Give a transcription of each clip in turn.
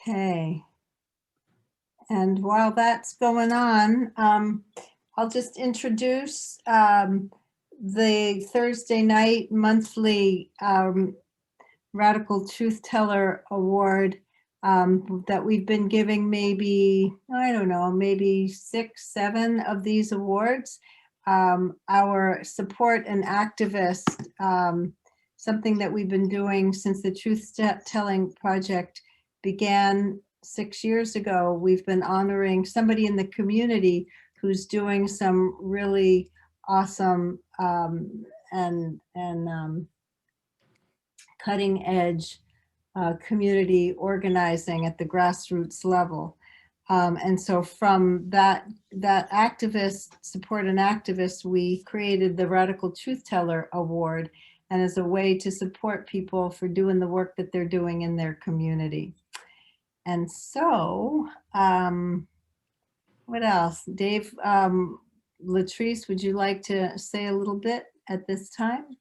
Okay. And while that's going on, I'll just introduce the Thursday night monthly Radical Truth Teller Award that we've been giving maybe, I don't know, maybe 6, 7 of these awards. Our support and activist, something that we've been doing since the Truth Telling Project began 6 years ago. We've been honoring somebody in the community who's doing some really awesome and cutting edge community organizing at the grassroots level. And so from that activist support and activist, we created the Radical Truth Teller Award, and as a way to support people for doing the work that they're doing in their community. And so, what else? Dave, Latrice, would you like to say a little bit at this time?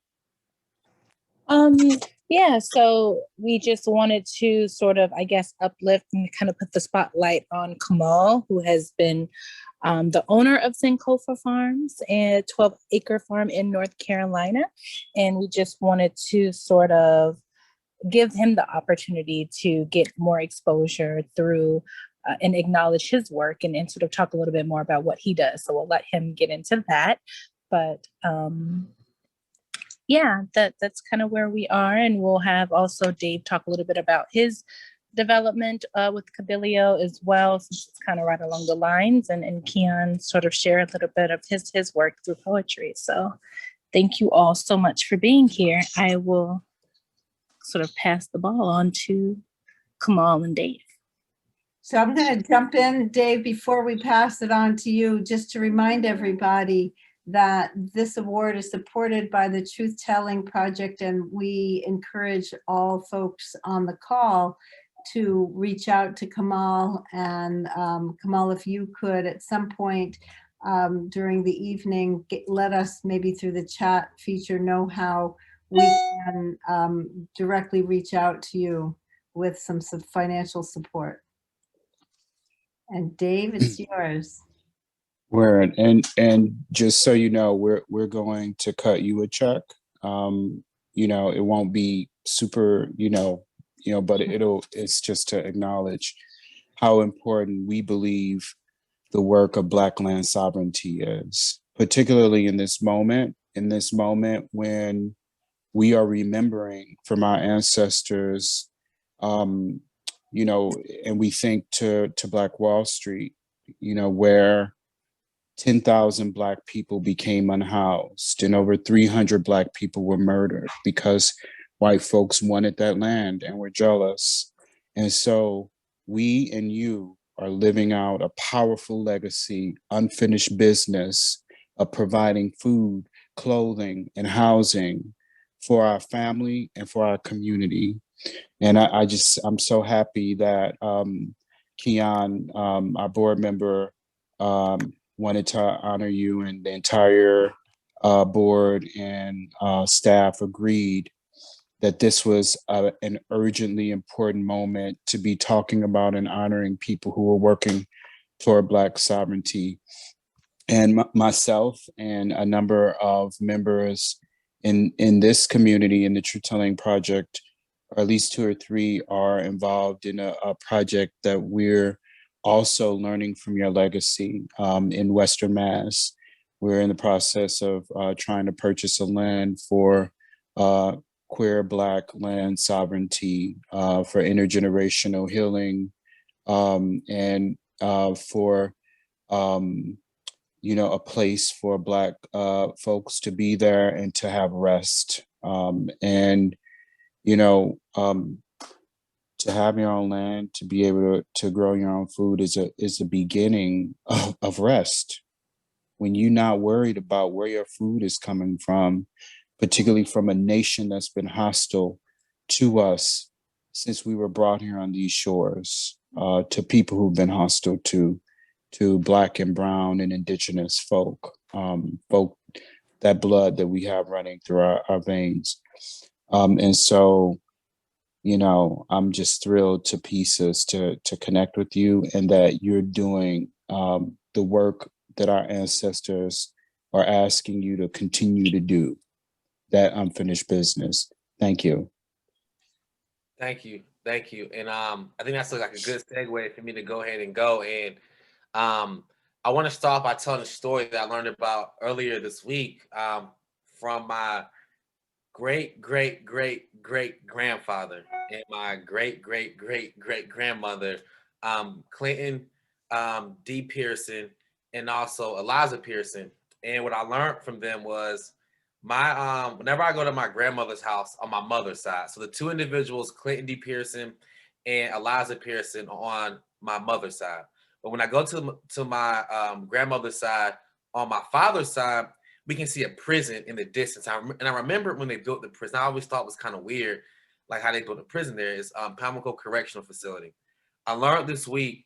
Yeah, so we just wanted to sort of, I guess, uplift and kind of put the spotlight on Kamal, who has been the owner of Sankofa Farms, a 12-acre farm in North Carolina. And we just wanted to sort of give him the opportunity to get more exposure through and acknowledge his work and sort of talk a little bit more about what he does. So we'll let him get into that. But yeah, that's kind of where we are. And we'll have also Dave talk a little bit about his development with Kabilio as well, since it's kind of right along the lines, and Keon sort of share a little bit of his work through poetry. So thank you all so much for being here. I will sort of pass the ball on to Kamal and Dave. So I'm going to jump in, Dave, before we pass it on to you, just to remind everybody that this award is supported by the Truth Telling Project, and we encourage all folks on the call to reach out to Kamal. And Kamal, if you could at some point during the evening, let us maybe through the chat feature know how we can directly reach out to you with some financial support. And Dave, it's yours. Word. And just so you know, we're going to cut you a check. You know, it won't be super, but it's just to acknowledge how important we believe the work of Black land sovereignty is, particularly in this moment when we are remembering from our ancestors, and we think to Black Wall Street, where 10,000 Black people became unhoused and over 300 Black people were murdered because white folks wanted that land and were jealous. And so we and you are living out a powerful legacy, unfinished business of providing food, clothing, and housing for our family and for our community. And I'm so happy that Keon, our board member, wanted to honor you, and the entire board and staff agreed that this was an urgently important moment to be talking about and honoring people who are working toward Black sovereignty. And myself and a number of members in this community, in the Truth Telling Project, or at least 2 or 3, are involved in a project that we're also learning from your legacy in Western Mass. We're in the process of trying to purchase a land for queer Black land sovereignty, for intergenerational healing, and for a place for Black folks to be there and to have rest. To have your own land, to be able to grow your own food is the beginning of rest. When you're not worried about where your food is coming from, particularly from a nation that's been hostile to us since we were brought here on these shores, to people who've been hostile to Black and brown and indigenous folk, that blood that we have running through our veins. And so I'm just thrilled to pieces to connect with you, and that you're doing the work that our ancestors are asking you to continue to do, that unfinished business. Thank you. Thank you. Thank you. And I think that's like a good segue for me to go ahead and go. And I want to start by telling a story that I learned about earlier this week from my great great great great grandfather and my great great great great grandmother, Clinton D. Pearson, and also Eliza Pearson. And what I learned from them was my whenever I go to my grandmother's house on my mother's side, so the two individuals, Clinton D. Pearson and Eliza Pearson, are on my mother's side. But when I go to my grandmother's side on my father's side, we can see a prison in the distance. And I remember when they built the prison, I always thought it was kind of weird, like how they built a prison there. Is Pamlico Correctional Facility. I learned this week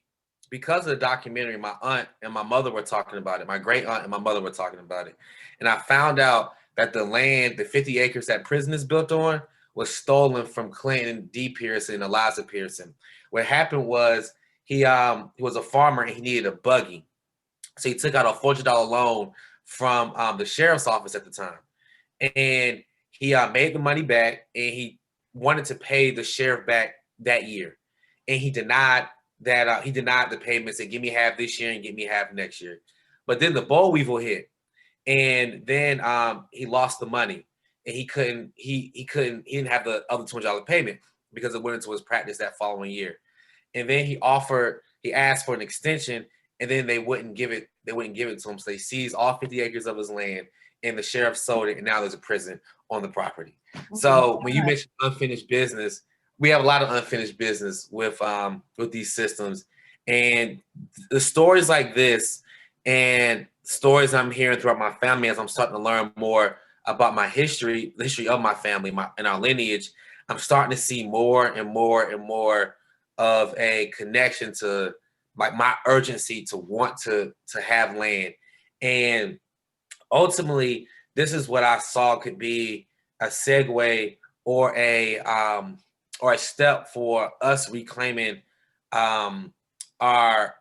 because of the documentary. My aunt and my mother were talking about it. My great aunt and my mother were talking about it, and I found out that the land, the 50 acres that prison is built on, was stolen from Clinton D. Pearson and Eliza Pearson. What happened was he was a farmer and he needed a buggy, so he took out a $400 loan from the sheriff's office at the time, and he made the money back, and he wanted to pay the sheriff back that year, and he denied that. He denied the payment, said, "Give me half this year and give me half next year." But then the boll weevil hit, and then he lost the money, and he couldn't. He couldn't. He didn't have the other $200 payment because it went into his practice that following year. And then he asked for an extension, and then they wouldn't give it to him. So they seized all 50 acres of his land, and the sheriff sold it, and now there's a prison on the property. So when you mention unfinished business, we have a lot of unfinished business with these systems. And the stories like this and stories I'm hearing throughout my family as I'm starting to learn more about my history, the history of my family, and our lineage, I'm starting to see more and more and more of a connection to like my urgency to want to have land. And ultimately, this is what I saw could be a segue or a step for us reclaiming our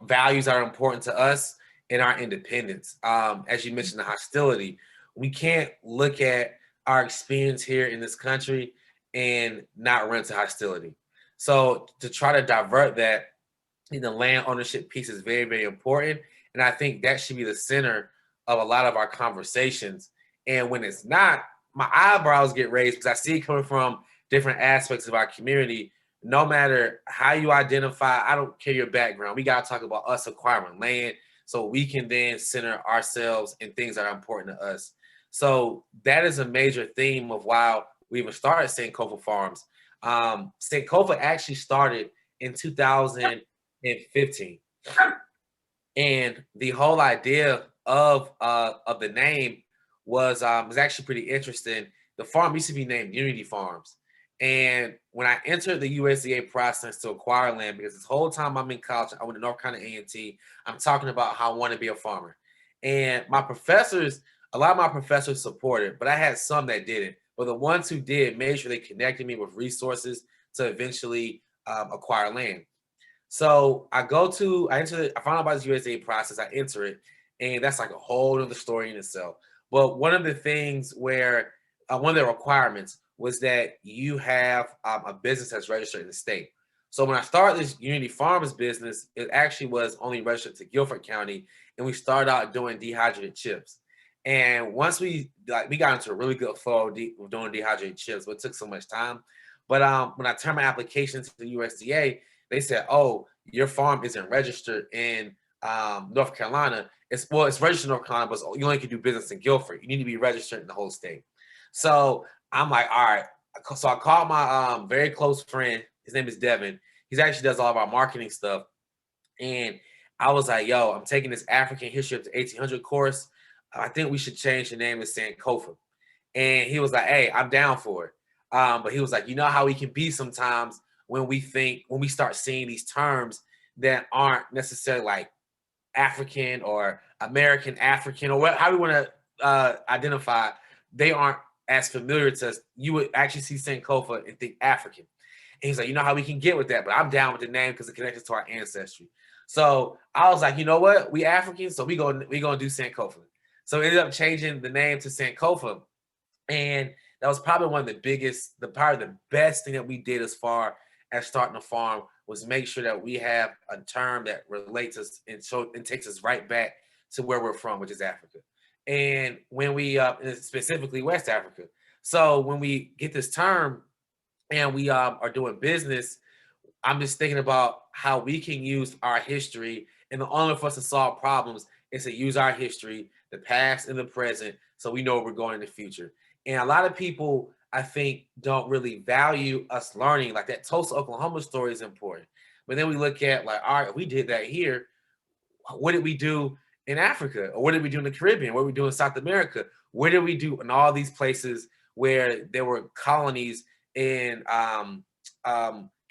values that are important to us and our independence. As you mentioned, the hostility. We can't look at our experience here in this country and not run to hostility. So to try to divert that, the land ownership piece is very, very important. And I think that should be the center of a lot of our conversations. And when it's not, my eyebrows get raised because I see it coming from different aspects of our community. No matter how you identify, I don't care your background. We got to talk about us acquiring land so we can then center ourselves in things that are important to us. So that is a major theme of why we even started Sankofa Farms. Sankofa actually started in 2015, and the whole idea of the name was actually pretty interesting. The farm used to be named Unity Farms, and when I entered the USDA process to acquire land, because this whole time I'm in college, I went to North Carolina A&T, I'm talking about how I want to be a farmer, and a lot of my professors supported, but I had some that didn't. But the ones who did made sure they connected me with resources to eventually acquire land. So I found out about this USDA process, I enter it, and that's like a whole other story in itself. But one of the things where one of the requirements was that you have a business that's registered in the state. So when I started this Unity Farms business, it actually was only registered to Guilford County, and we started out doing dehydrated chips. And once we got into a really good flow of doing dehydrated chips, but it took so much time. But when I turned my application to the USDA, they said, "Oh, your farm isn't registered in North Carolina. It's registered in North Carolina, but you only can do business in Guilford. You need to be registered in the whole state." So I'm like, all right. So I called my very close friend. His name is Devin. He actually does all of our marketing stuff. And I was like, "Yo, I'm taking this African history of the 1800 course. I think we should change the name to Sankofa." And he was like, "Hey, I'm down for it." But he was like, "You know how we can be sometimes when we start seeing these terms that aren't necessarily like African or American African or how we want to identify, they aren't as familiar to us. You would actually see Sankofa and think African. And he's like, you know how we can get with that, but I'm down with the name because it connects to our ancestry. So I was like, you know what? We African, so we gonna do Sankofa. So we ended up changing the name to Sankofa. And that was probably one of the biggest, probably the best thing that we did as far as starting a farm was make sure that we have a term that relates us and takes us right back to where we're from, which is Africa. And when we, specifically West Africa. So when we get this term and we are doing business, I'm just thinking about how we can use our history, and the only way for us to solve problems is to use our history, the past and the present, so we know where we're going in the future. And a lot of people, I think, don't really value us learning. Like that Tulsa, Oklahoma story is important. But then we look at like, all right, we did that here. What did we do in Africa? Or what did we do in the Caribbean? What did we do in South America? What did we do in all these places where there were colonies and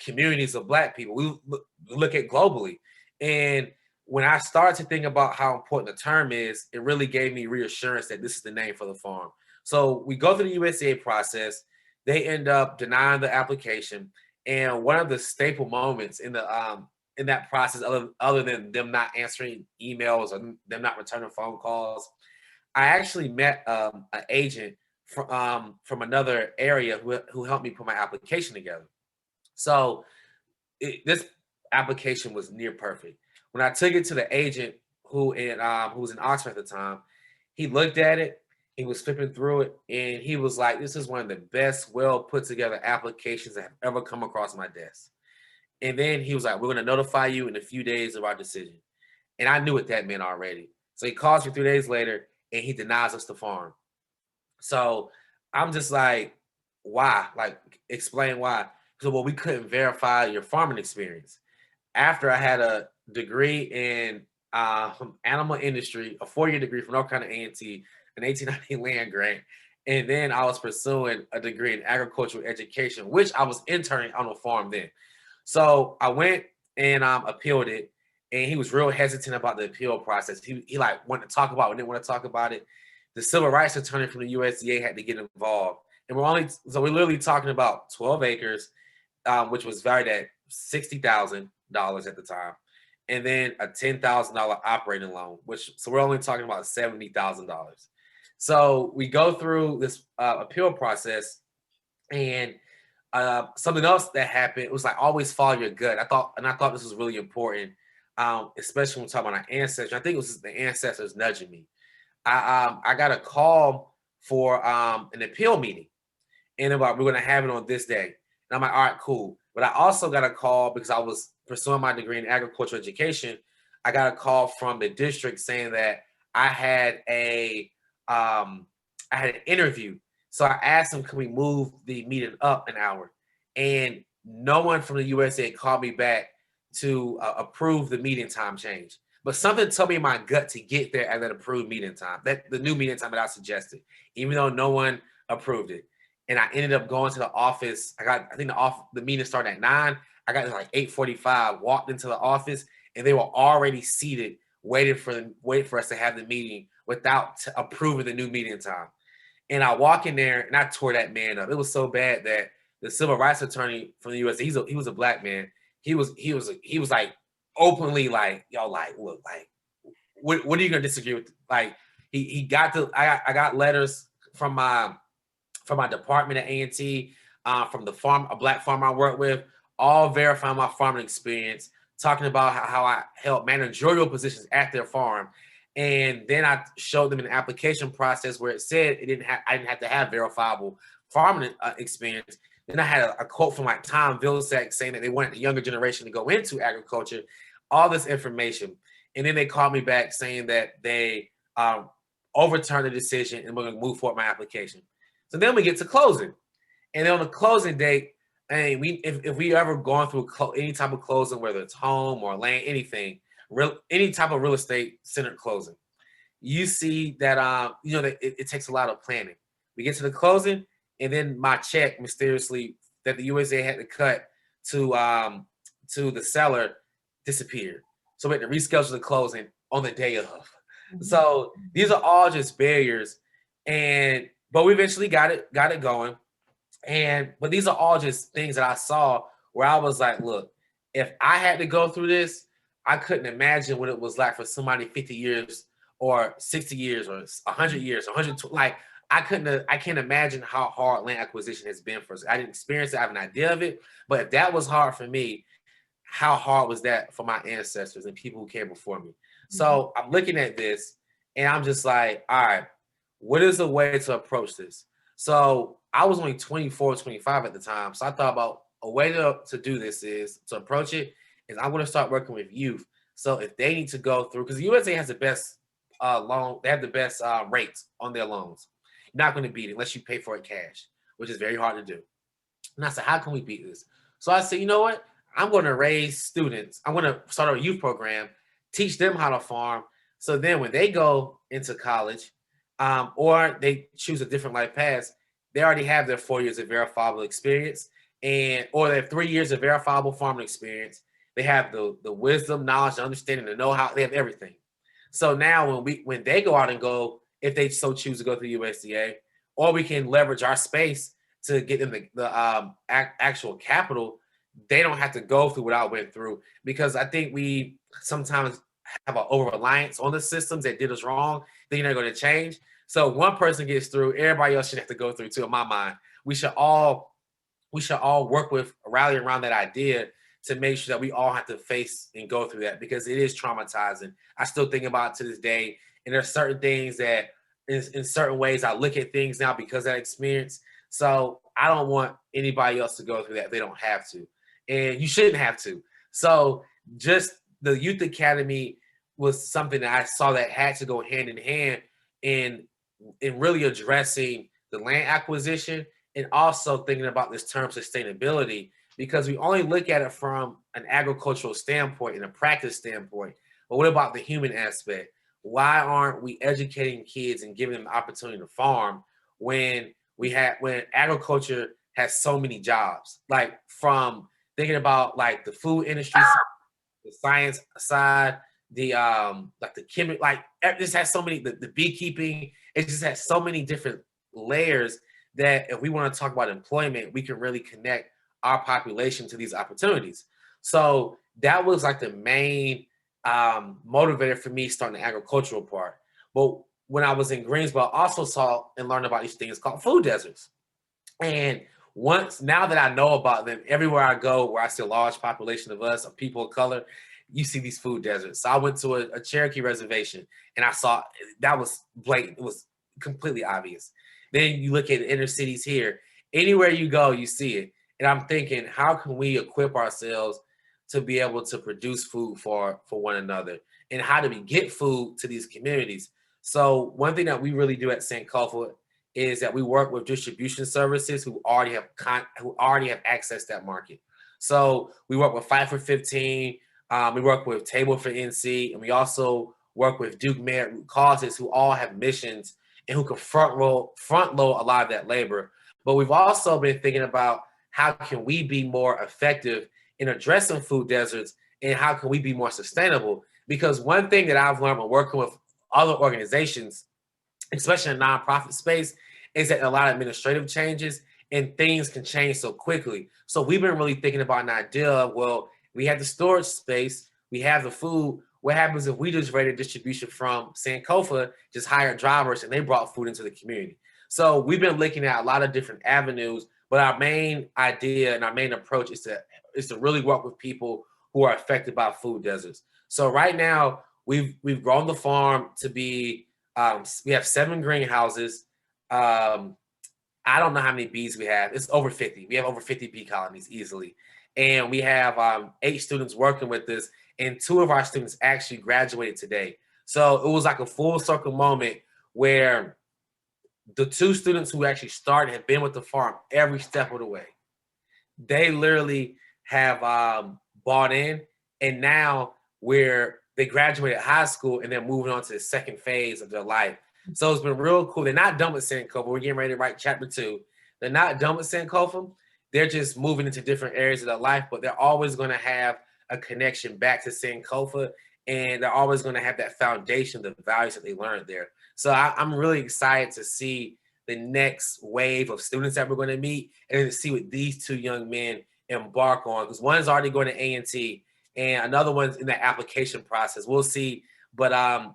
communities of Black people? We look at globally. And when I started to think about how important the term is, it really gave me reassurance that this is the name for the farm. So we go through the USDA process. They end up denying the application. And one of the staple moments in that process, other than them not answering emails or them not returning phone calls, I actually met an agent from another area who helped me put my application together. So this application was near perfect. When I took it to the agent who was in Oxford at the time, he looked at it, he was flipping through it, and he was like, this is one of the best, well put together applications that have ever come across my desk. And then he was like, we're going to notify you in a few days of our decision. And I knew what that meant already. So he calls me 3 days later and he denies us the farm. So I'm just like, why? Like, explain why. So, well, we couldn't verify your farming experience. After I had a degree in animal industry, a 4-year degree from North Carolina A&T, an 1890 land grant, and then I was pursuing a degree in agricultural education, which I was interning on a farm then. So I went and appealed it, and he was real hesitant about the appeal process. He like wanted to talk about it, didn't want to talk about it. The civil rights attorney from the USDA had to get involved, and we're literally talking about 12 acres, which was valued at $60,000 at the time, and then a $10,000 operating loan, so we're only talking about $70,000. So we go through this appeal process, and something else that happened, it was like, always follow your gut. I thought this was really important, especially when we're talking about our ancestors. I think it was the ancestors nudging me. I got a call for an appeal meeting, and we're going to have it on this day. And I'm like, all right, cool. But I also got a call because I was pursuing my degree in agricultural education. I got a call from the district saying that I had an interview. So I asked them, can we move the meeting up an hour? And no one from the USA called me back to approve the meeting time change. But something told me in my gut to get there at that approved meeting time, that the new meeting time that I suggested, even though no one approved it. And I ended up going to the office. I think the meeting started at 9. I got there like 8:45, walked into the office, and they were already seated, waiting for us to have the meeting without approving the new meeting time. And I walk in there and I tore that man up. It was so bad that the civil rights attorney from the U.S., he was a Black man. He was like openly like, yo, like, look, like, what are you gonna disagree with? Like, I got letters from my department at A&T, from a Black farmer I work with, all verifying my farming experience, talking about how I held managerial positions at their farm. And then I showed them an application process where it said I didn't have to have verifiable farming experience. Then I had a quote from like Tom Vilsack saying that they wanted the younger generation to go into agriculture, all this information. And then they called me back saying that they overturned the decision and we're going to move forward my application. So then we get to closing. And then on the closing date, if we ever gone through any type of closing, whether it's home or land, anything, any type of real estate centered closing, you see that that it takes a lot of planning. We get to the closing, and then my check mysteriously that the USA had to cut to the seller disappeared. So we had to reschedule the closing on the day of. So these are all just barriers, but but we eventually got it going. But these are all just things that I saw where I was like, look, if I had to go through this, I couldn't imagine what it was like for somebody 50 years or 60 years or 100 years, 100, like I can't imagine how hard land acquisition has been for us. I didn't experience it, I have an idea of it, but if that was hard for me, how hard was that for my ancestors and people who came before me? So I'm looking at this and I'm just like, all right, what is a way to approach this? So I was only 24, 25 at the time. So I thought about a way to do this is to approach it is I'm going to start working with youth. So if they need to go through, because the USA has the best loan, they have the best rates on their loans. You're not going to beat it unless you pay for it cash, which is very hard to do. And I said, how can we beat this? So I said, you know what? I'm going to raise students. I'm going to start a youth program, teach them how to farm. So then when they go into college or they choose a different life path, they already have their 4 years of verifiable experience or they have 3 years of verifiable farming experience. They have the wisdom, knowledge, understanding, the know-how. They have everything. So now when they go out and go, if they so choose to go through USDA, or we can leverage our space to get them the actual capital, they don't have to go through what I went through, because I think we sometimes have an over-reliance on the systems that did us wrong, thinking they're going to change. So one person gets through, everybody else should have to go through too, in my mind. We should all work with, rally around that idea to make sure that we all have to face and go through that, because it is traumatizing. I still think about it to this day, and there's certain things that in certain ways I look at things now because of that experience. So I don't want anybody else to go through that if they don't have to. And you shouldn't have to. So just the Youth Academy was something that I saw that had to go hand in hand in really addressing the land acquisition and also thinking about this term sustainability, because we only look at it from an agricultural standpoint and a practice standpoint. But what about the human aspect? Why aren't we educating kids and giving them the opportunity to farm when agriculture has so many jobs? Like from thinking about like the food industry, the science side, the like the chemical, like it just has so many, the beekeeping, it just has so many different layers that if we want to talk about employment, we can really connect our population to these opportunities. So that was like the main motivator for me starting the agricultural part. But when I was in Greensboro, I also saw and learned about these things called food deserts. And now that I know about them, everywhere I go where I see a large population of us, of people of color, you see these food deserts. So I went to a Cherokee reservation and I saw that was blatant. It was completely obvious. Then you look at the inner cities here, anywhere you go, you see it. And I'm thinking, how can we equip ourselves to be able to produce food for one another? And how do we get food to these communities? So one thing that we really do at Sankofa is that we work with distribution services who already have access to that market. So we work with Fight for 15, we work with Table for NC, and we also work with Duke Merit Root Causes, who all have missions and who can front load a lot of that labor. But we've also been thinking about how can we be more effective in addressing food deserts, and how can we be more sustainable? Because one thing that I've learned when working with other organizations, especially in the nonprofit space, is that a lot of administrative changes and things can change so quickly. So we've been really thinking about an idea of, well, we have the storage space, we have the food. What happens if we just rated distribution from Sankofa, just hired drivers and they brought food into the community? So we've been looking at a lot of different avenues, but our main idea and our main approach is to really work with people who are affected by food deserts. So right now we've grown the farm to be, we have 7 greenhouses. I don't know how many bees we have. It's over 50. We have over 50 bee colonies easily. And we have 8 students working with us, and 2 of our students actually graduated today. So it was like a full circle moment where the 2 students who actually started have been with the farm every step of the way. They literally have bought in, and now they graduated high school and they're moving on to the second phase of their life. So it's been real cool. They're not done with Sankofa. We're getting ready to write chapter 2. They're not done with Sankofa. They're just moving into different areas of their life, but they're always going to have a connection back to Sankofa, and they're always going to have that foundation, the values that they learned there. So I'm really excited to see the next wave of students that we're going to meet, and then to see what these two young men embark on, because one's already going to A&T and another one's in the application process. We'll see. But I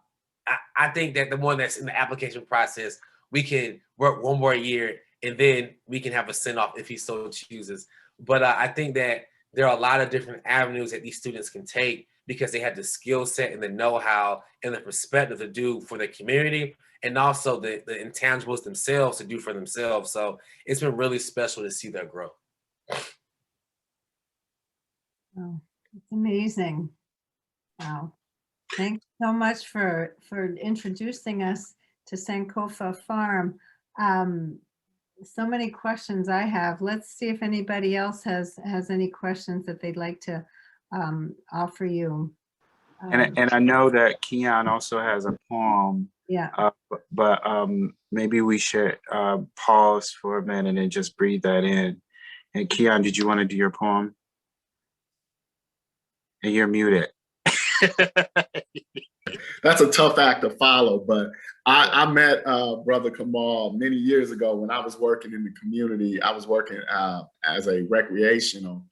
think that the one that's in the application process, we can work one more year and then we can have a send-off if he so chooses. But I think that there are a lot of different avenues that these students can take because they have the skill set and the know-how and the perspective to do for the community, and also the intangibles themselves to do for themselves. So it's been really special to see their growth. Oh, it's amazing. Wow. Thanks so much for introducing us to Sankofa Farm. So many questions I have. Let's see if anybody else has any questions that they'd like to offer you. And I know that Keon also has a poem. Yeah. But maybe we should pause for a minute and just breathe that in. And Keon, did you want to do your poem? And you're muted. That's a tough act to follow, but I met Brother Kamal many years ago when I was working in the community. I was working as a recreational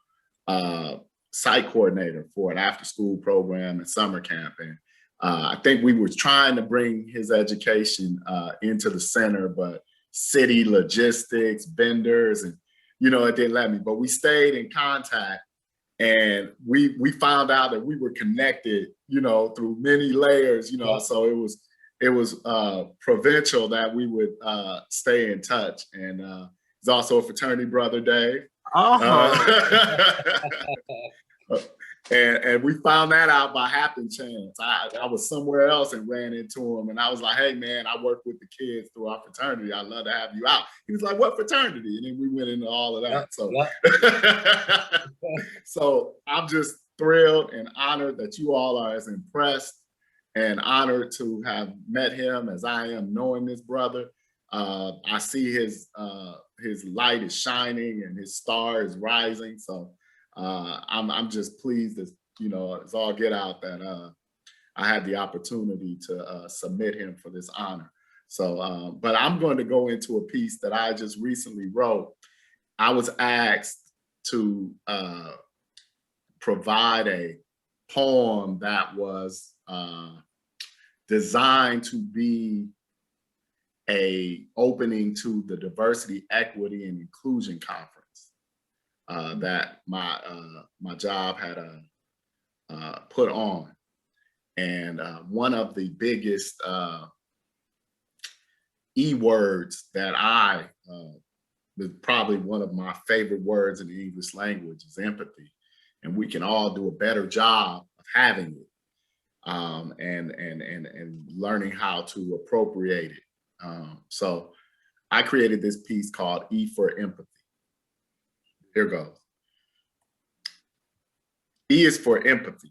site coordinator for an after-school program and summer camp. And I think we were trying to bring his education into the center, but city logistics, vendors, and, you know, it didn't let me. But we stayed in contact. And we found out that we were connected, you know, through many layers, you know, so it was provincial that we would stay in touch. And he's also a fraternity brother, Dave. And we found that out by happen chance. I was somewhere else and ran into him, and I was like, hey man, I work with the kids through our fraternity. I'd love to have you out. He was like, what fraternity? And then we went into all of that. So I'm just thrilled and honored that you all are as impressed, and honored to have met him as I am knowing this brother. I see his light is shining and his star is rising. So I'm just pleased, as you know, it's all get out that I had the opportunity to submit him for this honor. So, but I'm going to go into a piece that I just recently wrote. I was asked to provide a poem that was designed to be a opening to the Diversity, Equity, and Inclusion Conference that my job had put on. And one of the biggest E-words that probably one of my favorite words in the English language is empathy. And we can all do a better job of having it and learning how to appropriate it. So I created this piece called E for Empathy. Here goes. E is for empathy.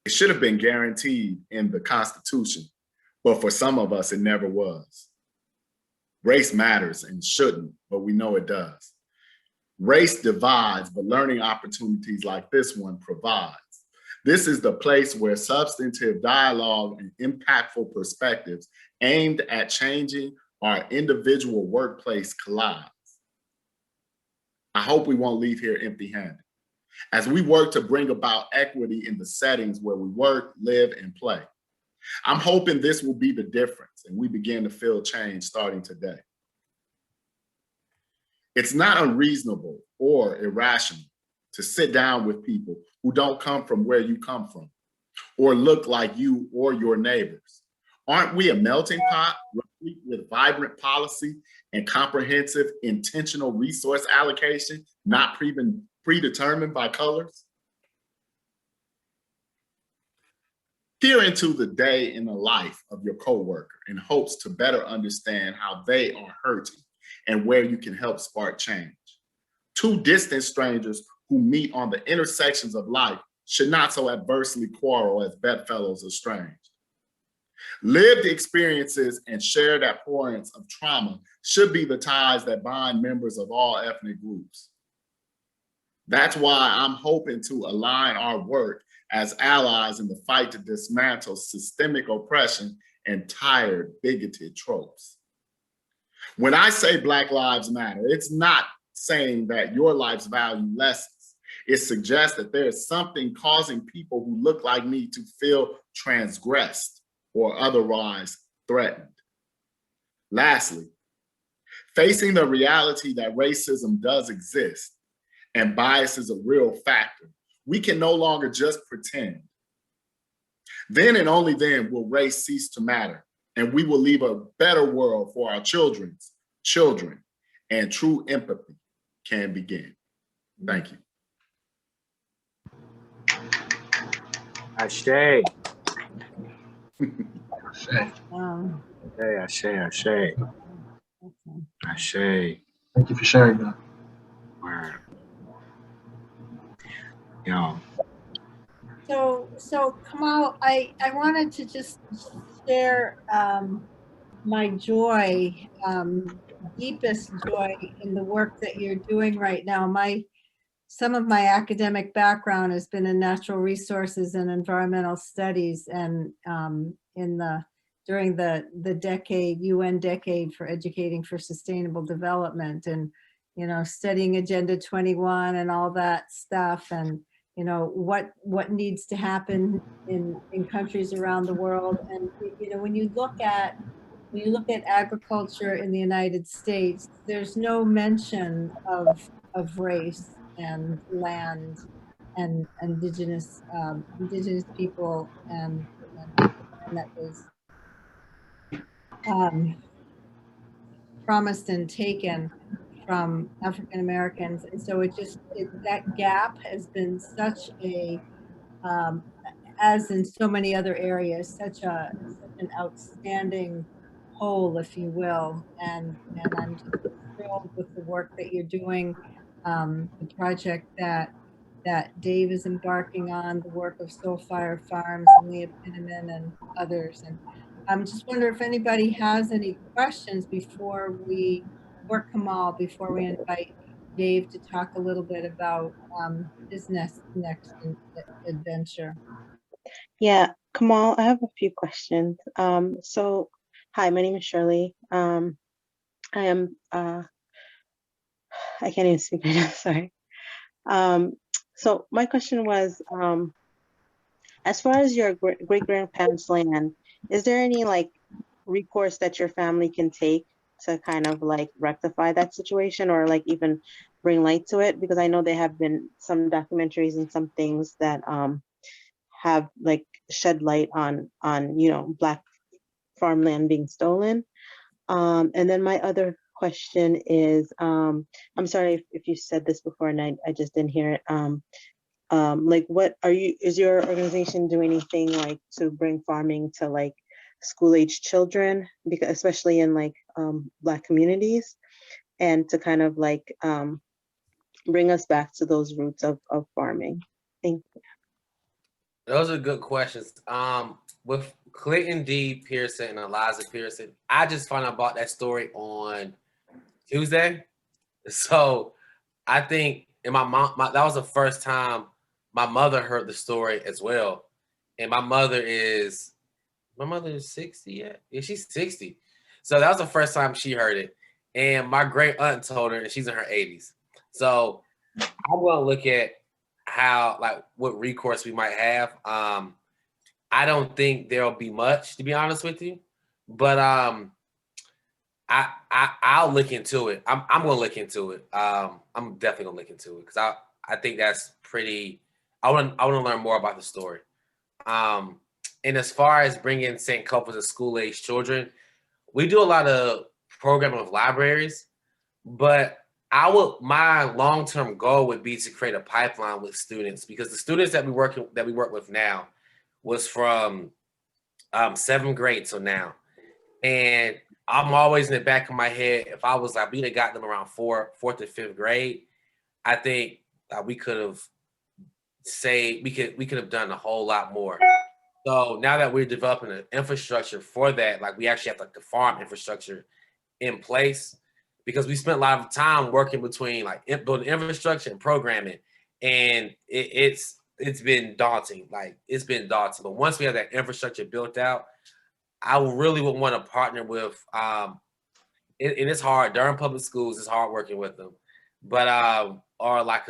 It should have been guaranteed in the Constitution, but for some of us, it never was. Race matters and shouldn't, but we know it does. Race divides, but learning opportunities like this one provides. This is the place where substantive dialogue and impactful perspectives aimed at changing our individual workplace collides. I hope we won't leave here empty-handed as we work to bring about equity in the settings where we work, live, and play. I'm hoping this will be the difference and we begin to feel change starting today. It's not unreasonable or irrational to sit down with people who don't come from where you come from or look like you or your neighbors. Aren't we a melting pot with vibrant policy and comprehensive intentional resource allocation, not predetermined by colors? Peer into the day in the life of your coworker in hopes to better understand how they are hurting and where you can help spark change. Two distant strangers who meet on the intersections of life should not so adversely quarrel as bedfellows estranged. Lived experiences and shared abhorrence of trauma should be the ties that bind members of all ethnic groups. That's why I'm hoping to align our work as allies in the fight to dismantle systemic oppression and tired, bigoted tropes. When I say Black Lives Matter, it's not saying that your life's value lessens. It suggests that there is something causing people who look like me to feel transgressed or otherwise threatened. Lastly, facing the reality that racism does exist and bias is a real factor, we can no longer just pretend. Then and only then will race cease to matter, and we will leave a better world for our children's children, and true empathy can begin. Thank you. Ashe. Um, Ashe, Ashe, Ashe. Ashe. Thank you for sharing that. Word. Yo. So Kamal, I wanted to just share my joy, deepest joy in the work that you're doing right now. Some of my academic background has been in natural resources and environmental studies, and during the decade, UN decade for educating for sustainable development, and studying Agenda 21 and all that stuff, and what needs to happen in countries around the world. And when you look at agriculture in the United States, there's no mention of race and land and indigenous people, and that was promised and taken from African Americans. And so that gap has been such a as in so many other areas, such an outstanding whole, if you will. And I'm just thrilled with the work that you're doing, the project that Dave is embarking on, the work of Soul Fire Farms and Leah Pinnaman and others. And I'm just wondering if anybody has any questions before we invite Dave to talk a little bit about his next adventure. Yeah, Kamal, I have a few questions. So, hi, my name is Shirley. I am, I can't even speak right now, sorry. So my question was, as far as your great-grandparents' land, is there any recourse that your family can take to kind of rectify that situation, or even bring light to it? Because I know there have been some documentaries and some things that have shed light on Black farmland being stolen. And then my other question is, I'm sorry if you said this before and I just didn't hear it. Is your organization doing anything to bring farming to school-age children, because especially in Black communities, and to kind of bring us back to those roots of farming? Thank you. Those are good questions. With Clinton D. Pearson and Eliza Pearson, I just found out about that story on Tuesday. So I think, and my mom, that was the first time my mother heard the story as well. And my mother is 60 yet? Yeah, she's 60. So that was the first time she heard it. And my great aunt told her, and she's in her 80s. So I'm gonna look at how, what recourse we might have. I don't think there'll be much, to be honest with you, but I'll look into it. I'm gonna look into it. I'm definitely gonna look into it, because I think that's pretty. I want to learn more about the story. And as far as bringing St. Culper to school-age children, we do a lot of programming with libraries, but my long-term goal would be to create a pipeline with students, because the students that we work with now was from 7th grade till now. And I'm always in the back of my head, if I was we'd have got them around 4th or 5th grade, I think we could have done a whole lot more. So now that we're developing an infrastructure for that, we actually have the farm infrastructure in place, because we spent a lot of time working between building infrastructure and programming, and it's been daunting. It's been daunting. But once we have that infrastructure built out, I really would want to partner with and it's hard. Durham Public Schools, it's hard working with them. But or like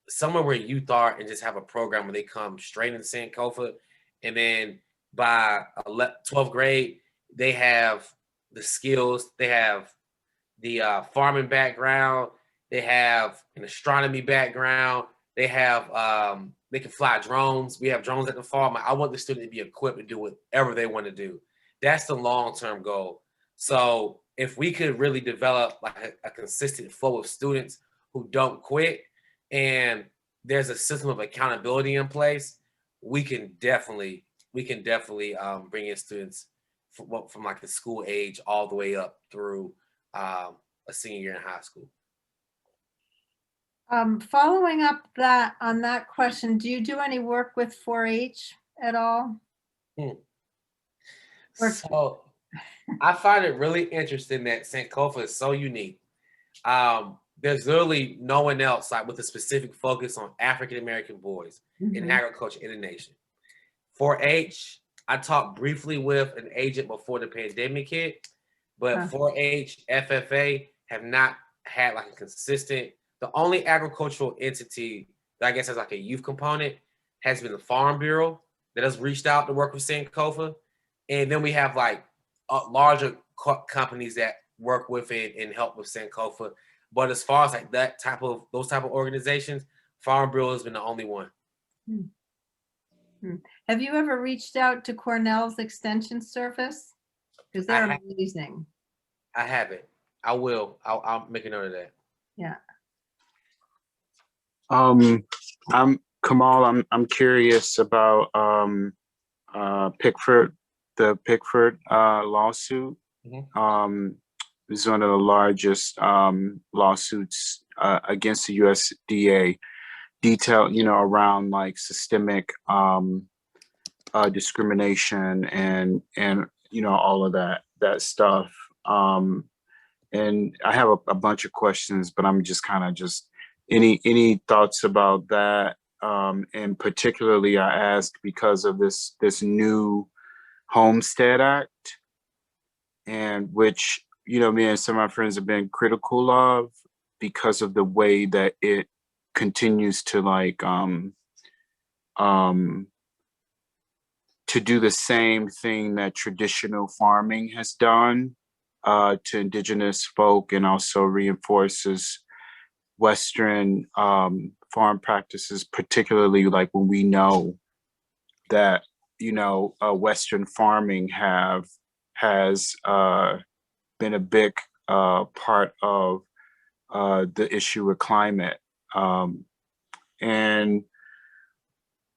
somewhere where youth are and just have a program where they come straight into Sankofa, and then by 12th grade, they have the skills, they have the farming background, they have an astronomy background, they have they can fly drones. We have drones at the farm. I want the student to be equipped to do whatever they want to do. That's the long-term goal. So if we could really develop like a consistent flow of students who don't quit, and there's a system of accountability in place, we can definitely bring in students from like the school age all the way up through a senior year in high school. Following up on that question, do you do any work with 4-H at all? So I find it really interesting that Sankofa is so unique. There's literally no one else like with a specific focus on African American boys in agriculture in the nation. 4-H, I talked briefly with an agent before the pandemic hit, but 4-H, FFA have not had like a consistent. The only agricultural entity that I guess has like a youth component has been the Farm Bureau that has reached out to work with Sankofa, and then we have like larger companies that work with it and help with Sankofa. But as far as like those type of organizations, Farm Bureau has been the only one. Have you ever reached out to Cornell's Extension Service? Because they're amazing. I haven't. I will. I'll make a note of that. Yeah. I'm Kamal. I'm curious about Pickford, the Pickford lawsuit. It's one of the largest lawsuits against the USDA, detailed, around like systemic discrimination and all of that stuff. And I have a bunch of questions, but I'm just kind of any thoughts about that? And particularly I ask because of this new Homestead Act, and which, me and some of my friends have been critical of because of the way that it continues to like to do the same thing that traditional farming has done to indigenous folk, and also reinforces Western farm practices, particularly like when we know that Western farming has been a big part of the issue of climate. And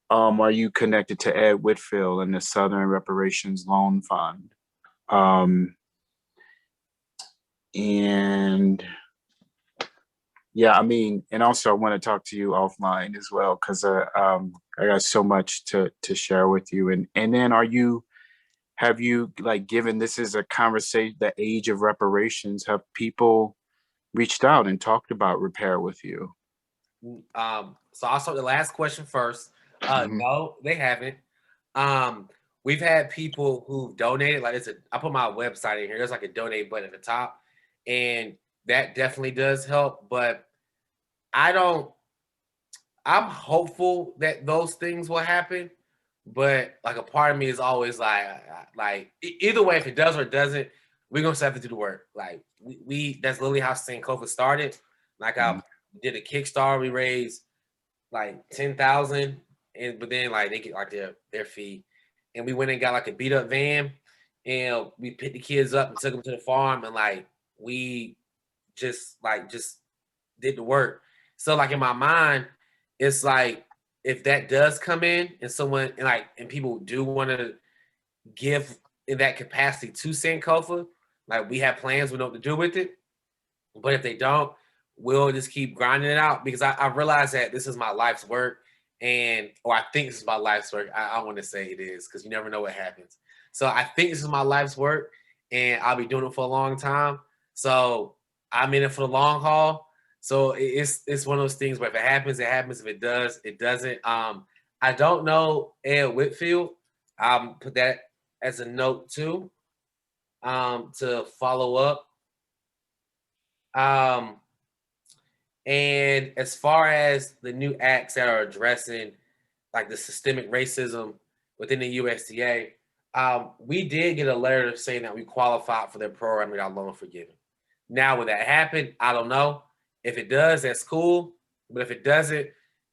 are you connected to Ed Whitfield and the Southern Reparations Loan Fund? And yeah, I mean, and also I want to talk to you offline as well, because I got so much to share with you. And then have you like, given this is a conversation, the age of reparations, have people reached out and talked about repair with you? So I'll start the last question first. No, they haven't. We've had people who've donated, like I put my website in here. There's like a donate button at the top, and that definitely does help. But I'm hopeful that those things will happen. But like a part of me is always like either way, if it does or it doesn't, we're gonna have to do the work. Like we that's literally how Sankofa started. Like I did a Kickstarter, we raised like 10,000, but then like they get like their fee, and we went and got like a beat up van, and we picked the kids up and took them to the farm, and like we just did the work. So like in my mind, it's like if that does come in and people do want to give in that capacity to Sankofa, like we have plans, we know what to do with it. But if they don't, we'll just keep grinding it out, because I realize that this is my life's work, or I think this is my life's work. I want to say it is, because you never know what happens. So I think this is my life's work, and I'll be doing it for a long time. So I'm in it for the long haul. So it's one of those things where if it happens, it happens. If it does, it doesn't. I don't know Ed Whitfield. Put that as a note too, to follow up. And as far as the new acts that are addressing like the systemic racism within the USDA, we did get a letter saying that we qualified for their program and got loan forgiven. Now, will that happen? I don't know. If it does, that's cool. But if it doesn't,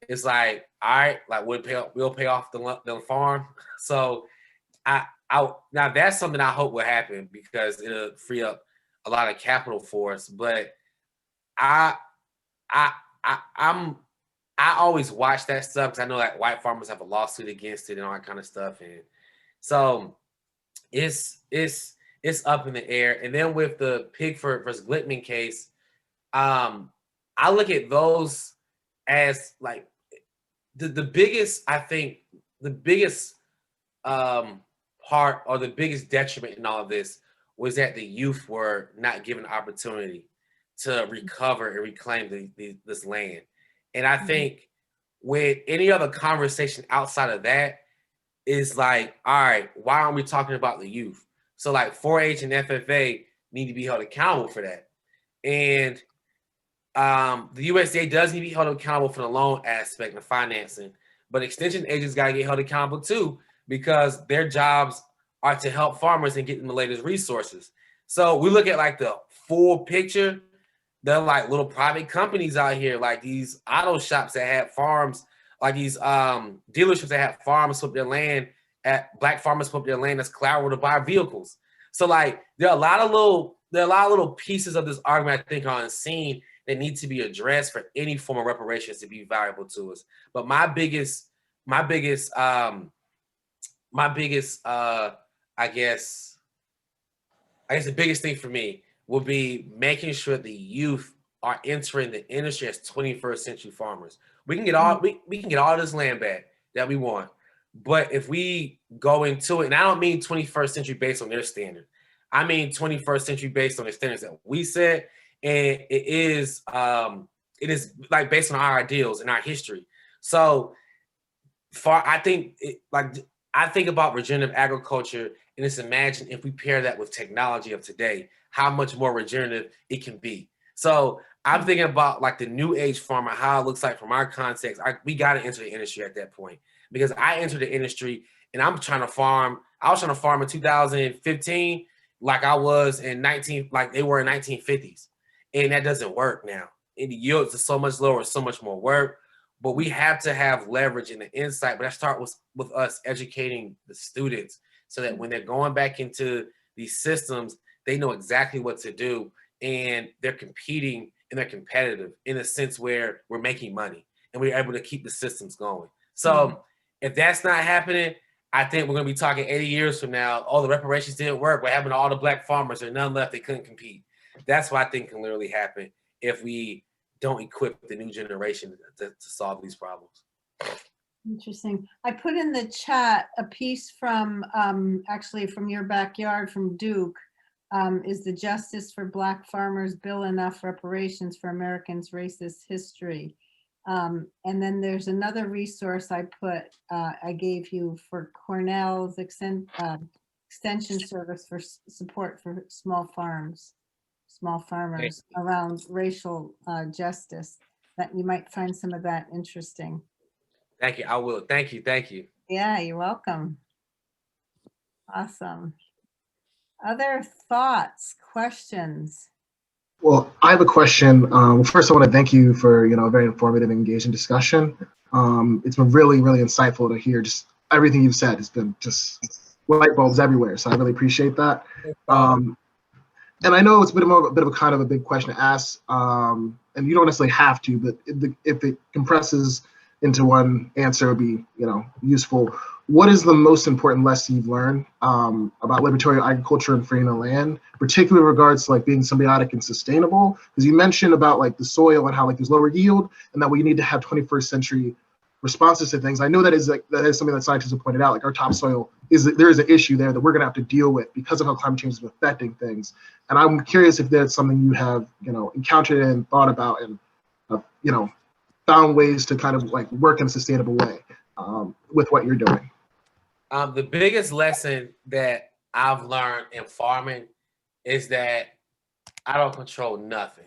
it's like, all right, like we'll pay off the farm. So now that's something I hope will happen because it'll free up a lot of capital for us. But I always watch that stuff because I know that white farmers have a lawsuit against it and all that kind of stuff, and so it's up in the air. And then with the Pigford versus Glickman case, I look at those as like the biggest, I think the biggest part or the biggest detriment in all of this was that the youth were not given opportunity to recover and reclaim this land. And I think with any other conversation outside of that is like, all right, why aren't we talking about the youth? So like 4-H and FFA need to be held accountable for that. And the USDA does need to be held accountable for the loan aspect of financing, but extension agents got to get held accountable too, because their jobs are to help farmers and get them the latest resources. So we look at like the full picture. They're like little private companies out here, like these auto shops that have farms, like these dealerships that have farmers put their land at black farmers put their land as collateral to buy vehicles. So like there are a lot of little pieces of this argument I think are unseen that need to be addressed for any form of reparations to be valuable to us. But my biggest I guess the biggest thing for me will be making sure the youth are entering the industry as 21st century farmers. We can get all we can get all this land back that we want, but if we go into it, and I don't mean 21st century based on their standard, I mean 21st century based on the standards that we set, and it is like based on our ideals and our history. So I think about regenerative agriculture, and just imagine if we pair that with technology of today, how much more regenerative it can be. So I'm thinking about like the new age farmer, how it looks like from our context. We got to enter the industry at that point, because I entered the industry and I'm trying to farm. I was trying to farm in 2015, like I was in like they were in 1950s, and that doesn't work now. And the yields are so much lower, so much more work. But we have to have leverage and the insight. But that starts with us educating the students so that when they're going back into these systems, they know exactly what to do, and they're competing and they're competitive in a sense where we're making money and we're able to keep the systems going. So if that's not happening, I think we're going to be talking 80 years from now, all the reparations didn't work. What happened to all the black farmers? There's none left. They couldn't compete. That's what I think can literally happen if we don't equip the new generation to solve these problems. Interesting. I put in the chat a piece from actually from your backyard from Duke. Is the Justice for Black Farmers Bill enough reparations for Americans' racist history? And then there's another resource I gave you for Cornell's extension service for support for small farmers around racial justice. That you might find some of that interesting. Thank you. I will. Thank you. Thank you. Yeah, you're welcome. Awesome. Other thoughts, questions? Well, I have a question. First, I want to thank you for a very informative and engaging discussion. It's been really, really insightful to hear just everything you've said. It's been just light bulbs everywhere, so I really appreciate that. And I know it's a bit of a kind of a big question to ask, and you don't necessarily have to, but if it compresses into one answer, it would be useful. What is the most important lesson you've learned about libertarian agriculture and freeing the land, particularly in regards to like being symbiotic and sustainable? Because you mentioned about like the soil and how like there's lower yield, and that we need to have 21st century responses to things. I know that is something that scientists have pointed out. Like our topsoil there is an issue there that we're gonna have to deal with because of how climate change is affecting things. And I'm curious if that's something you have encountered and thought about and found ways to kind of like work in a sustainable way with what you're doing. The biggest lesson that I've learned in farming is that I don't control nothing.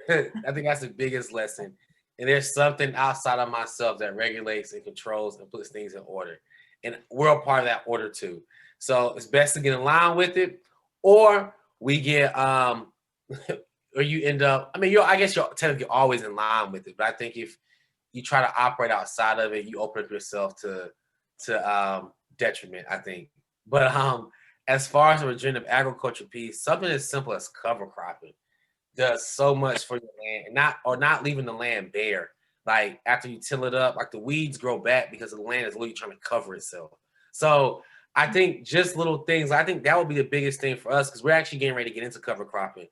I think that's the biggest lesson. And there's something outside of myself that regulates and controls and puts things in order. And we're a part of that order too. So it's best to get in line with it, or we get or you end up, I mean, I guess you're technically always in line with it, but I think if you try to operate outside of it, you open up yourself to detriment, I think. But as far as the regenerative agriculture piece, something as simple as cover cropping does so much for your land, and not leaving the land bare. Like after you till it up, like the weeds grow back because the land is literally trying to cover itself. So I think just little things, I think that would be the biggest thing for us, because we're actually getting ready to get into cover cropping.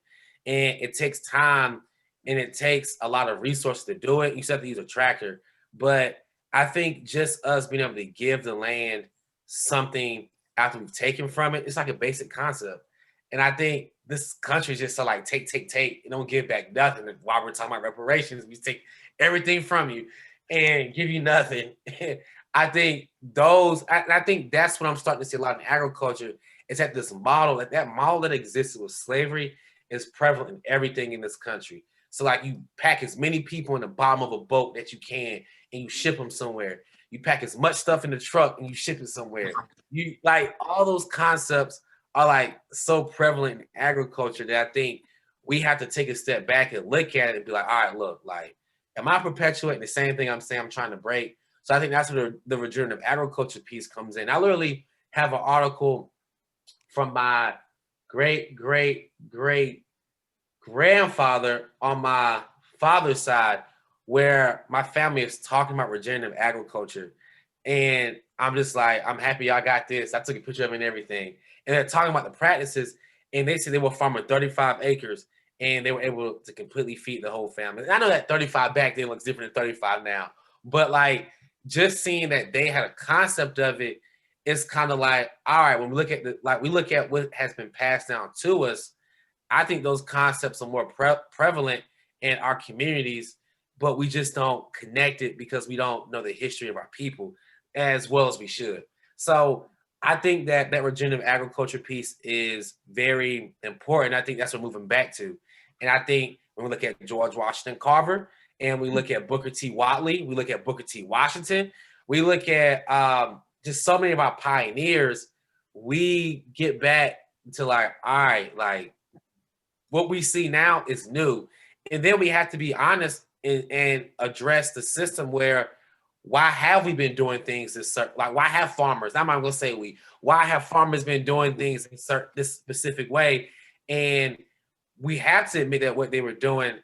And it takes time and it takes a lot of resources to do it. You still have to use a tractor. But I think just us being able to give the land something after we've taken from it, it's like a basic concept. And I think this country is just so like take, and don't give back nothing. And while we're talking about reparations, we take everything from you and give you nothing. I think I think that's what I'm starting to see a lot in agriculture, is that this model, that model that existed with slavery is prevalent in everything in this country. So like you pack as many people in the bottom of a boat that you can and you ship them somewhere. You pack as much stuff in the truck and you ship it somewhere. You like all those concepts are like so prevalent in agriculture that I think we have to take a step back and look at it and be like, all right, look, like, am I perpetuating the same thing I'm saying I'm trying to break? So I think that's where the regenerative agriculture piece comes in. I literally have an article from my great grandfather on my father's side where my family is talking about regenerative agriculture. And I'm just like, I'm happy y'all got this. I took a picture of it and everything. And they're talking about the practices. And they said they were farming 35 acres and they were able to completely feed the whole family. And I know that 35 back then looks different than 35 now. But like, just seeing that they had a concept of it, it's kind of like, all right, when we look at we look at what has been passed down to us, I think those concepts are more prevalent in our communities, but we just don't connect it because we don't know the history of our people as well as we should. So I think that regenerative agriculture piece is very important. I think that's what we're moving back to. And I think when we look at George Washington Carver and we look at Booker T. Watley, we look at Booker T. Washington, we look at just so many of our pioneers, we get back to like, all right, like what we see now is new. And then we have to be honest and address the system where, why have we been doing things like why have farmers, I'm not gonna say why have farmers been doing things in this specific way? And we have to admit that what they were doing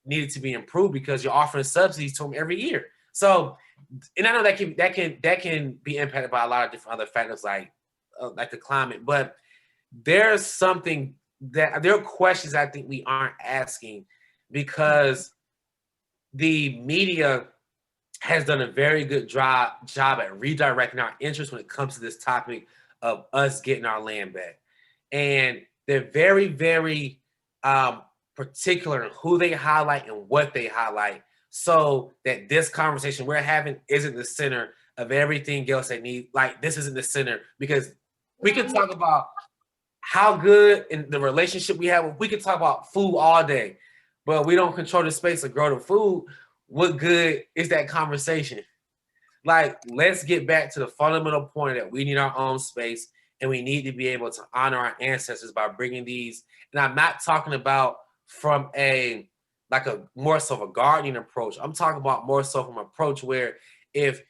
needed to be improved because you're offering subsidies to them every year. So, and I know that can be impacted by a lot of different other factors like the climate, but there's something that there are questions I think we aren't asking because the media has done a very good job at redirecting our interest when it comes to this topic of us getting our land back. And they're very, very particular in who they highlight and what they highlight, so that this conversation we're having isn't the center of everything else that needs, like this isn't the center, because we can talk about how good in the relationship we have. We can talk about food all day, but we don't control the space to grow the food. What good is that conversation? Like, let's get back to the fundamental point that we need our own space and we need to be able to honor our ancestors by bringing these. And I'm not talking about from a more so of a gardening approach. I'm talking about more so from an approach where if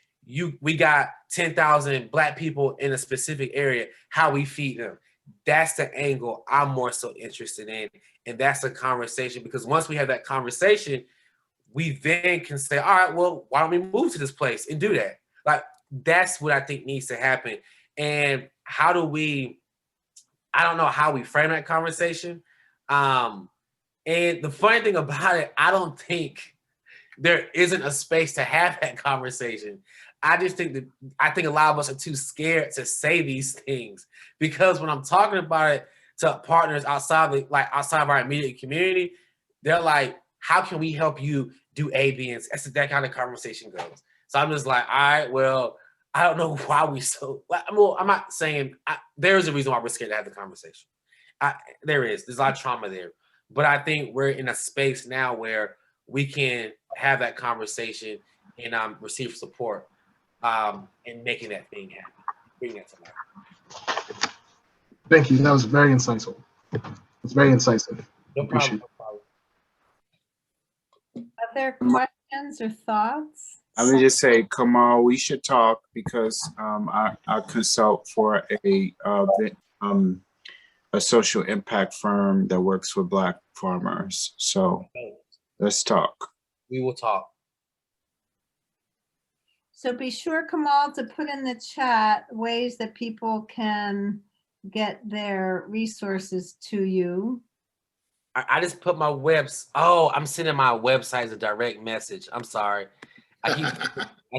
we got 10,000 Black people in a specific area, how we feed them. That's the angle I'm more so interested in. And that's the conversation, because once we have that conversation, we then can say, all right, well, why don't we move to this place and do that? Like, that's what I think needs to happen. And I don't know how we frame that conversation. And the funny thing about it, I don't think there isn't a space to have that conversation. I think a lot of us are too scared to say these things, because when I'm talking about it to partners outside of our immediate community, they're like, how can we help you do A, B, and C? That's that kind of conversation goes. So I'm just like, all right, well, I don't know why we so. Well, I'm not saying there is a reason why we're scared to have the conversation. There's a lot of trauma there, But I think we're in a space now where we can have that conversation and receive support in making that thing happen, bring that to life. Thank you. That was very insightful. It's very incisive. No Appreciate problem. No problem. Other questions or thoughts? Let me just say, Kamal, we should talk because I consult for a social impact firm that works with Black farmers. So let's talk. We will talk. So be sure, Kamal, to put in the chat ways that people can get their resources to you. I just put my I'm sending my website as a direct message. I'm sorry. I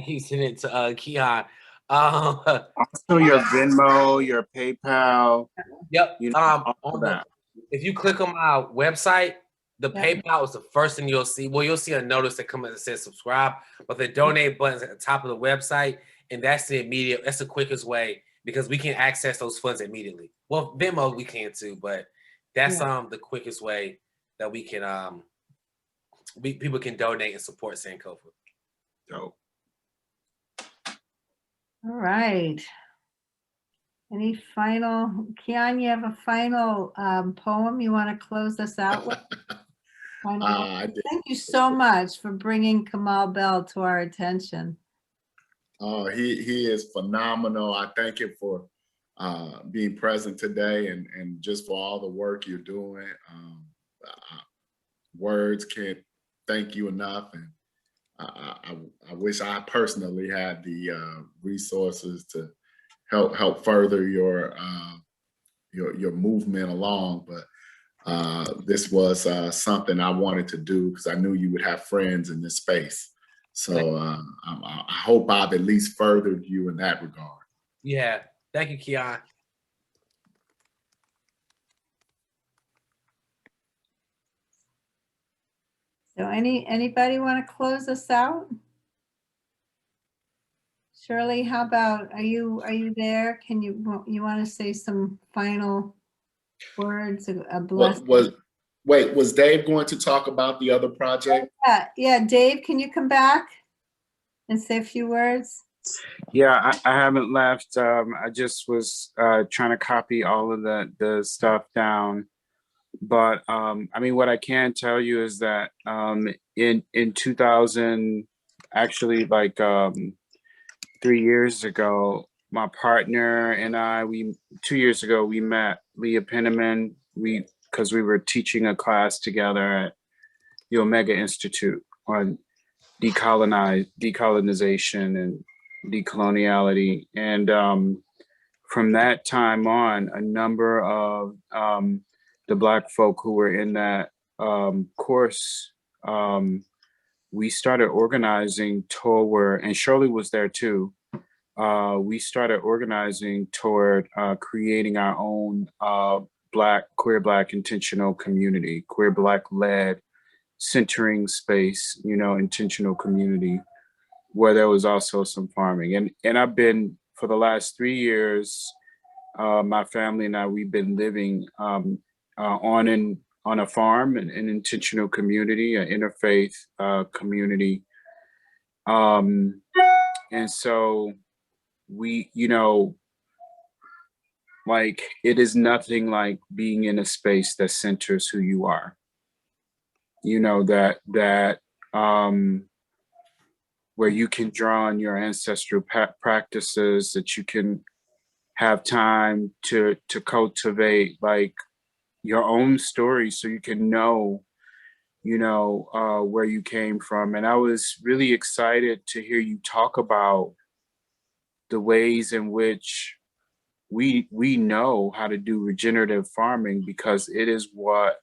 keep sending it to Keon. Also your Venmo, your PayPal. Yep. You know, all that. If you click on my website, the Yep. PayPal is the first thing you'll see. Well, you'll see a notice that comes that says subscribe, but the donate button's at the top of the website, and that's the quickest way because we can access those funds immediately. Well, Venmo we can too, but that's the quickest way that we can people can donate and support Sankofa. Dope. All right. Any final, Keon, you have a final poem you want to close us out with? Thank you so much for bringing Kamal Bell to our attention. Oh, he is phenomenal. I thank him for being present today and just for all the work you're doing. Words can't thank you enough. And I wish I personally had the resources to help further your movement along. But this was something I wanted to do because I knew you would have friends in this space. So I hope I've at least furthered you in that regard. Yeah. Thank you, Keon. So anybody want to close us out? Shirley, how about, are you there? Can you want to say some final words, a blessing? Was Dave going to talk about the other project? Yeah, Dave, can you come back and say a few words? Yeah, I haven't left. I just was trying to copy all of the stuff down. But I mean, what I can tell you is that in 2000, actually like 3 years ago, my partner and I, 2 years ago, we met Leah Penniman, because we were teaching a class together at the Omega Institute on decolonization and decoloniality. And from that time on, a number of the Black folk who were in that course, we started organizing toward, and Shirley was there too, we started organizing toward creating our own queer Black intentional community, queer Black led centering space, intentional community, where there was also some farming. And I've been, for the last 3 years, my family and I, we've been living on a farm, an intentional community, an interfaith community. And so we, like, it is nothing like being in a space that centers who you are. That where you can draw on your ancestral practices, that you can have time to cultivate like your own story, so you can know where you came from. And I was really excited to hear you talk about the ways in which we know how to do regenerative farming, because it is what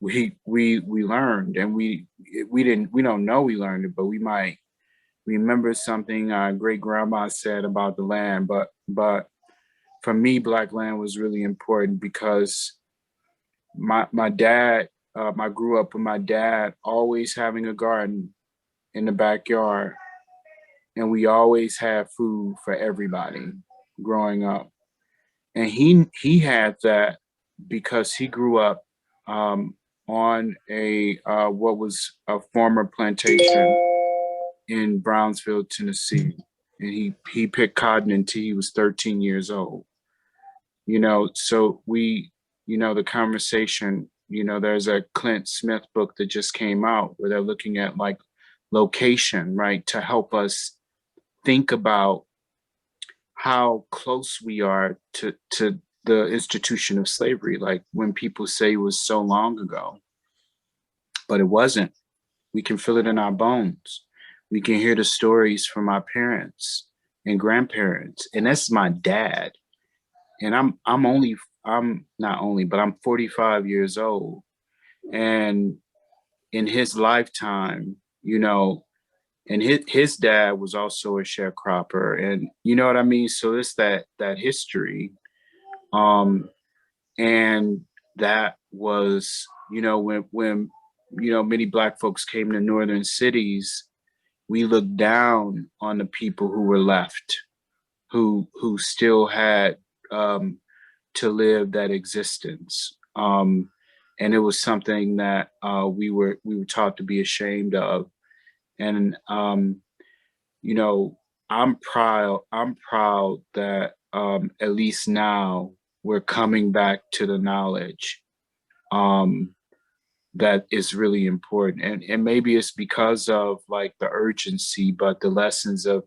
we learned, and we don't know we learned it, but we might remember something our great grandma said about the land. But for me, Black land was really important because my dad, I grew up with my dad always having a garden in the backyard, and we always had food for everybody growing up. And he had that because he grew up on a what was a former plantation in Brownsville, Tennessee, and he picked cotton until he was 13 years old. You know, so we, you know, the conversation, you know, there's a Clint Smith book that just came out where they're looking at like location, right, to help us think about how close we are to the institution of slavery. Like when people say it was so long ago, but it wasn't. We can feel it in our bones. We can hear the stories from our parents and grandparents, and that's my dad. And I'm not only, but I'm 45 years old. And in his lifetime, you know, and his dad was also a sharecropper, and you know what I mean. So it's that history, and that was, you know, when you know many Black folks came to northern cities, we looked down on the people who were left, who still had to live that existence, and it was something that we were taught to be ashamed of. And you know, I'm proud that at least now we're coming back to the knowledge that is really important. And maybe it's because of like the urgency, but the lessons of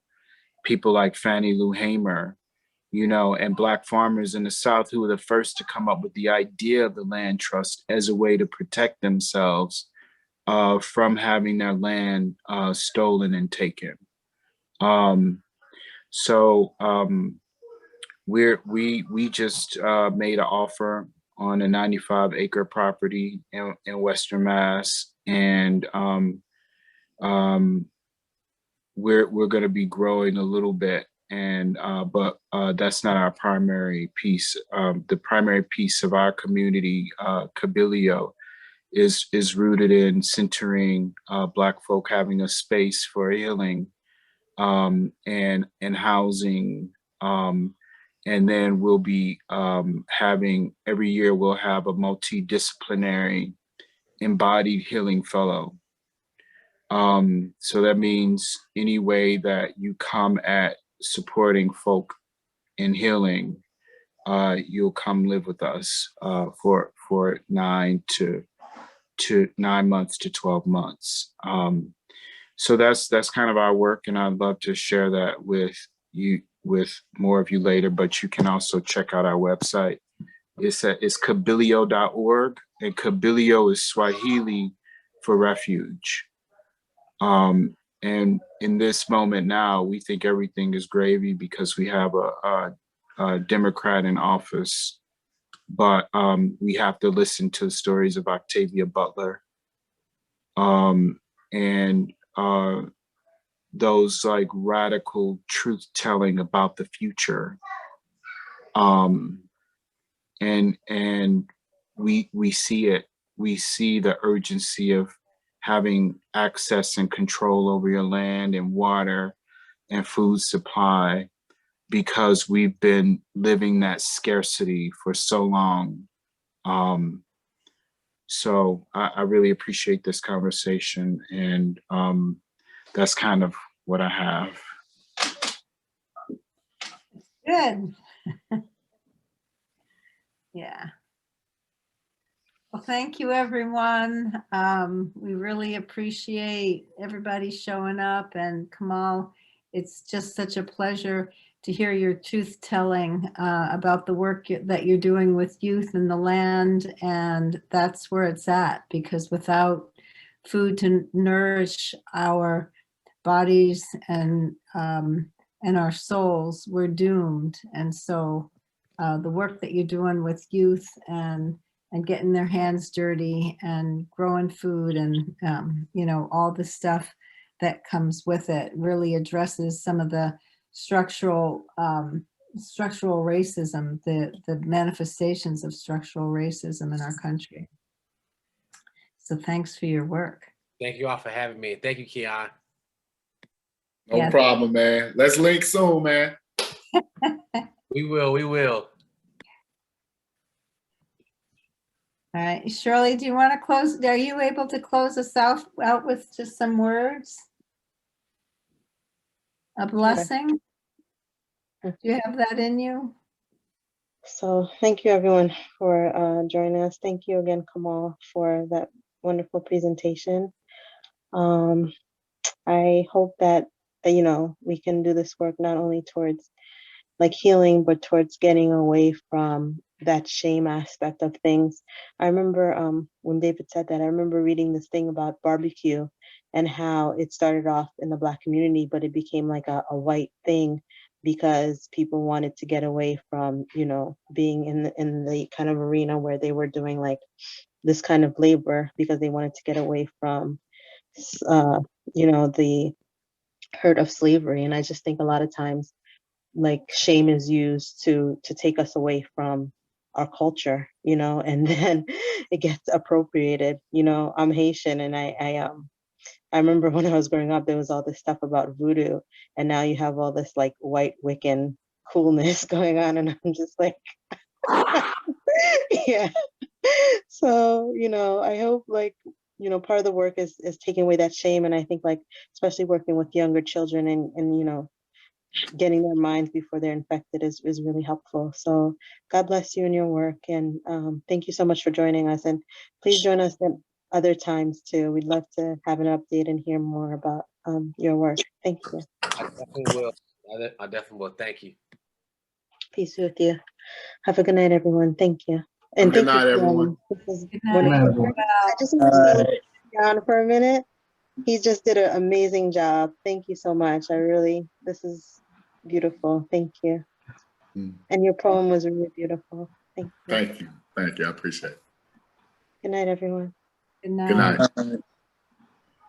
people like Fannie Lou Hamer, you know, and Black farmers in the South who were the first to come up with the idea of the land trust as a way to protect themselves from having their land stolen and taken. So we just made an offer on a 95-acre property in Western Mass, and we're going to be growing a little bit, and but that's not our primary piece. The primary piece of our community, Kabilio, is rooted in centering Black folk having a space for healing and housing. And then we'll be having, every year we'll have a multidisciplinary embodied healing fellow. So that means any way that you come at supporting folk in healing, you'll come live with us for 9 months to 12 months. So that's kind of our work, and I'd love to share that with you, with more of you later. But you can also check out our website. It's kabilio.org, and Kabilio is Swahili for refuge. And in this moment now, we think everything is gravy because we have a Democrat in office, but we have to listen to the stories of Octavia Butler, and those like radical truth telling about the future. And we see it. We see the urgency of having access and control over your land and water and food supply, because we've been living that scarcity for so long. So I really appreciate this conversation, and that's kind of what I have. Good. Yeah. Well, thank you, everyone. We really appreciate everybody showing up, and Kamal, it's just such a pleasure to hear your truth telling about the work that you're doing with youth and the land. And that's where it's at, because without food to nourish our bodies and our souls, we're doomed. And so the work that you're doing with youth and getting their hands dirty and growing food and you know, all the stuff that comes with it really addresses some of the structural racism, the manifestations of structural racism in our country. So thanks for your work. Thank you all for having me. Thank you, Keon. No problem, man. Let's link soon, man. We will. All right, Shirley, do you want to close? Are you able to close us out with just some words? A blessing? Do you have that in you? So thank you everyone for joining us. Thank you again, Kamal, for that wonderful presentation. I hope that, you know, we can do this work not only towards like healing, but towards getting away from that shame aspect of things. I remember when David said that, I remember reading this thing about barbecue and how it started off in the Black community, but it became like a white thing because people wanted to get away from, you know, being in the kind of arena where they were doing like this kind of labor, because they wanted to get away from, you know, the hurt of slavery. And I just think a lot of times, like, shame is used to take us away from our culture, you know, and then it gets appropriated. You know, I'm Haitian, and I remember when I was growing up, there was all this stuff about voodoo, and now you have all this like white Wiccan coolness going on, and I'm just like, yeah. So, you know, I hope, like, you know, part of the work is taking away that shame, and I think, like, especially working with younger children and you know, getting their minds before they're infected is really helpful. So God bless you in your work, and thank you so much for joining us, and please join us at other times too. We'd love to have an update and hear more about your work. Thank you. I definitely will. I definitely will. Thank you. Peace be with you. Have a good night, everyone. Thank you. And Good thank night, you, everyone. This was Good Good night, wonderful. everyone. I just want to say John for a minute. He just did an amazing job. Thank you so much. This is beautiful. Thank you. Mm. And your poem was really beautiful. Thank you. Thank you. Thank you. I appreciate it. Good night, everyone. Good night. Good night.